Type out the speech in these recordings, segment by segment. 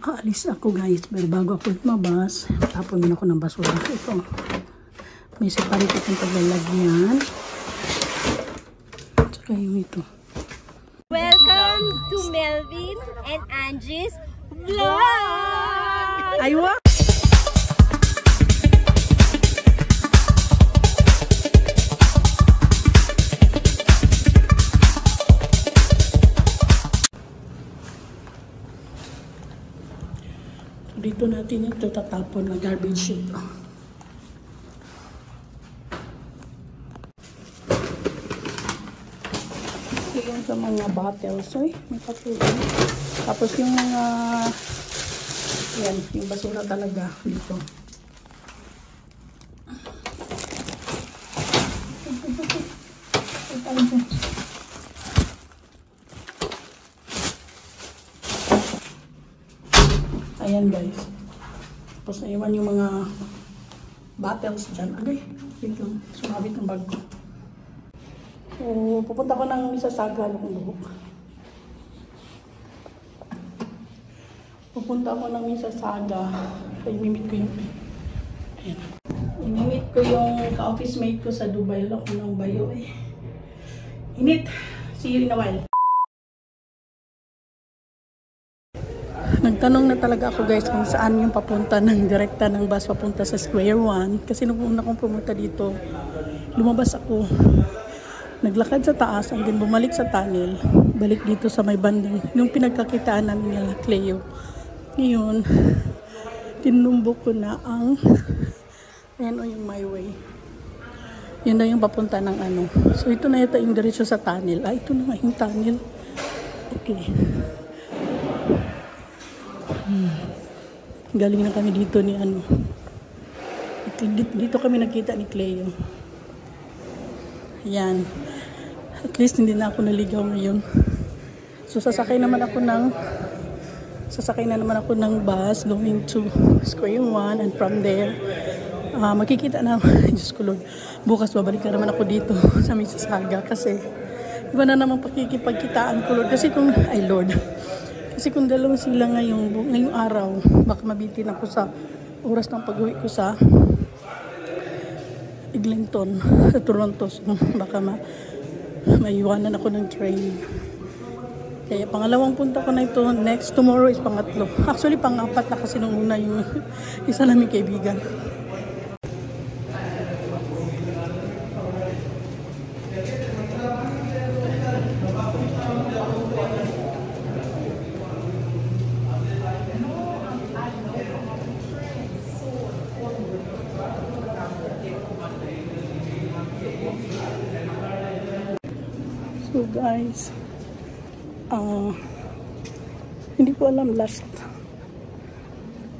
Aalis ako guys, pero bago ako lumabas, tapon din ako ng basura. Ito, may separate itong paglalagyan. Tsaka yung ito. Welcome to Melvin and Angie's vlog! Aywa! Dito natin ito tatapon na garbage chute. Yung sa mga bottles, oy, may patulong. Tapos yung mga, yan, yung basura talaga dito. Ayan guys. Tapos naiwan yung mga bottles dyan. Agay, yun lang. Sumabit ng bag ko. So, pupunta ko ng Mississauga ng buhok. Pupunta ko ng Mississauga. Imimit ko yung... Ayan. Imimit ko yung ka-office mate ko sa Dubai. Wala ko ng bayo eh. Init. See you in a while. Nagtanong na talaga ako guys kung saan yung papunta ng direkta ng bus papunta sa Square One. Kasi nung una kong pumunta dito, lumabas ako. Naglakad sa taas, and then bumalik sa tunnel. Balik dito sa may bandang, yung pinagkakitaan namin nila Cleo. Ngayon, tinumbok ko na ang, ayan o yung my way. Yun na yung papunta ng ano. So ito na yata yung diretso sa tunnel. Ah, ito na nga yung tunnel. Okay. Galing na kami dito ni ano. Dito kami nakita ni Cleo. Ayan. At least hindi na ako naligaw ngayon. So sasakay na naman ako ng bus going to Square One, and from there makikita na Diyos ko Lord. Bukas babalik na naman ako dito sa Mississauga kasi iba na naman pakikipagkitaan ko Lord. Kasi kung dalawang sila ngayong araw, baka mabitin ako sa oras ng pag-uwi ko sa Eglinton, sa Toronto. So, baka maiwanan ako ng train. Kaya pangalawang punta ko na ito. Tomorrow is pangatlo. Actually, pang-apat na kasi nung una yung isa naming kaibigan. So guys, hindi ko alam, last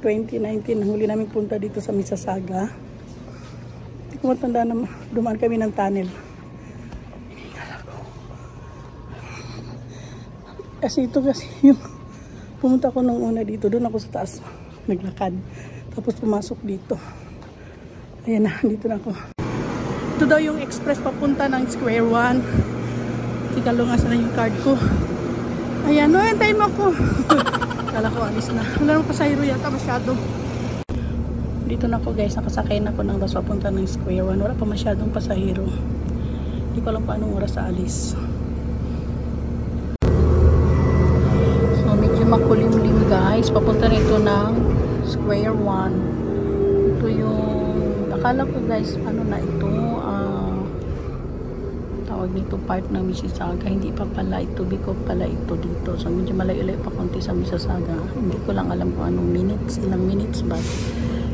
2019 ang huli namin punta dito sa Mississauga. Hindi ko matanda na dumaan kami ng tunnel. Kasi yung pumunta ko nung una dito, doon ako sa taas naglakad. Tapos pumasok dito. Ayan na, dito na ako. Ito daw yung express papunta ng Square One. Tikalungas na yung card ko. Ayan, no, yung time ako. Kala ko alis na. Wala nang pasahero yata masyado. Dito na ako guys, nakasakay na ako ng bus papunta ng Square One. Wala pa masyadong pasahero. Hindi ko alam paanong oras sa alis. So medyo makulimlim guys. Papunta nito ng Square One. Ito yung, akala ko guys, ano na ito, tawag nito part ng Mississauga. Hindi pa pala ito, Bicol pala ito dito. So medyo malayo-layo pa konti sa Mississauga. Hindi ko lang alam kung anong minutes, ilang minutes ba.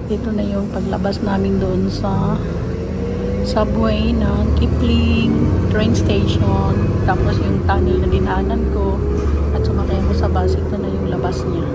Ito na yung paglabas namin doon sa subway ng Kipling train station. Tapos yung tunnel na dinaanan ko at sumakay ako sa bus. Ito na yung labas niya.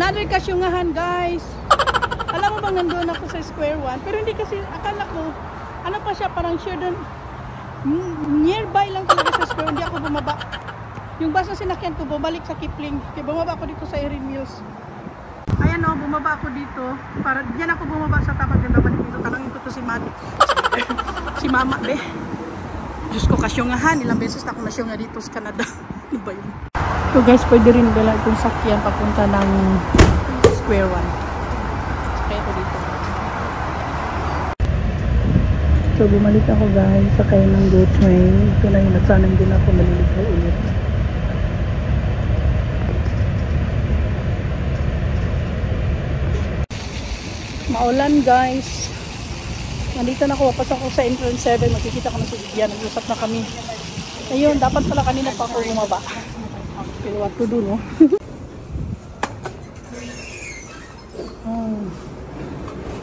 another kasyungahan, guys. Alam mo bang nandun ako sa Square One? Pero hindi kasi, akala ko, ano pa siya, parang sure dun, nearby lang talaga sa Square One. Hindi ako bumaba. Yung bus na sinakyan ko, bumalik sa Kipling. Kaya bumaba ako dito sa Erin Mills. Ayan o, bumaba ako dito. Para, diyan ako bumaba sa tapat yung dapat dito. Tanangin ko to si Mati. Si Mama, be. Diyos ko, kasyungahan. Ilang beses na ako nasyunga dito sa Canada. Ano ba yun? So guys, pwede rin dala itong sakyan papunta ng Square One. Sakay ako dito. So bumalik ako guys, sakay ng GO train. Ito na yun at sana hindi na ako maliligaw ulit. Maulan guys. Nandito na ako, papasok ako sa entrance 7. Makikita ko na si Vivian. Nag-usap na kami. Ayun, dapat pala kanina pa ako bumaba. Pero what to do, no?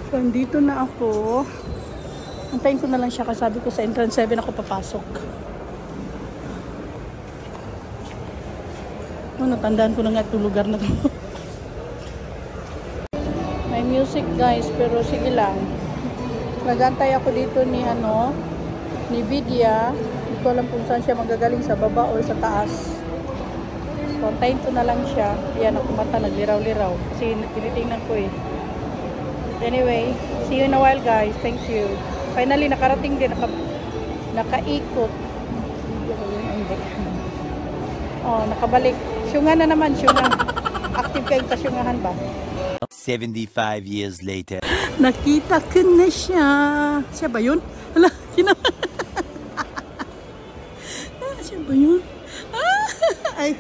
So, dito na ako. Antayin ko na lang siya kasi sabi ko sa entrance 7 ako papasok. Oh, natandaan ko na nga itong lugar na to. May music guys, pero sige lang. Nagantay ako dito ni Vidya. Hindi ko alam kung saan siya magagaling, sa baba o sa taas. So, antayin ko na lang siya. Yan, ako mata, nagliraw-liraw. Kasi tinitingnan ko eh. Anyway, see you in a while guys. Thank you. Finally, nakarating din. Nakaikot. Oh, nakabalik. Syungan na naman, syungan. Active kayong kasyungahan ba? 75 years later. Nakita ko na siya. Siya ba yun? Hala, siya ba yun? Ay.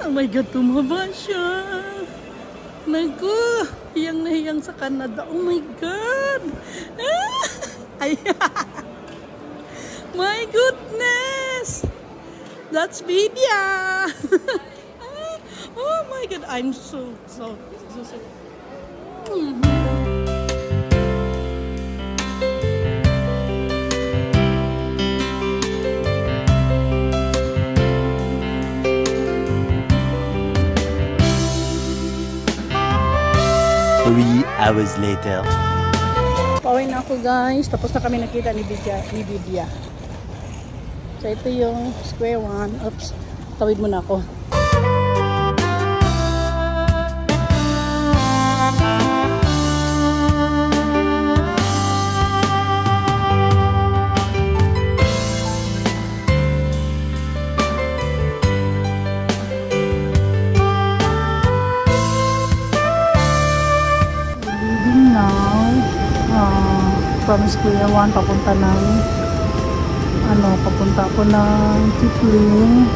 Oh my God, tumaba siya. Naku, hiyang na hiyang sa Canada. Oh my God. Ay. My goodness. That's Vidya. Oh my God, I'm so. Three hours later. Pauwi na ako guys. Tapos na kami nakita ni Vidya. So ito yung Square One. Oops. Tawid muna ako. From Square One papunta ng papunta ako ng Kipling.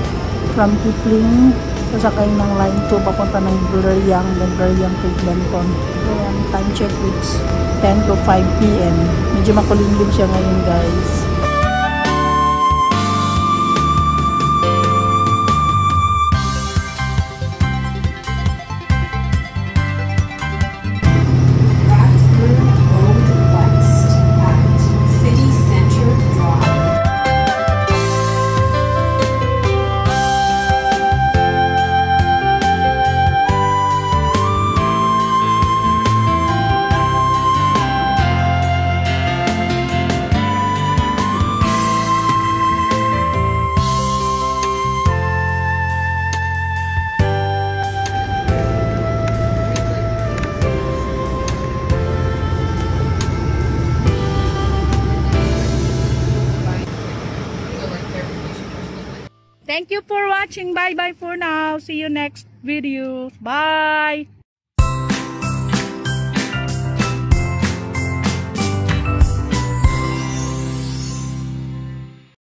From Kipling sasakay ng line 2 papunta ng Beryang, then Beryang to Glenconn. Ayan, time check it's 10 to 5 PM. Medyo makulimlim siya ngayon guys. Thank you for watching. Bye bye for now. See you next video. Bye.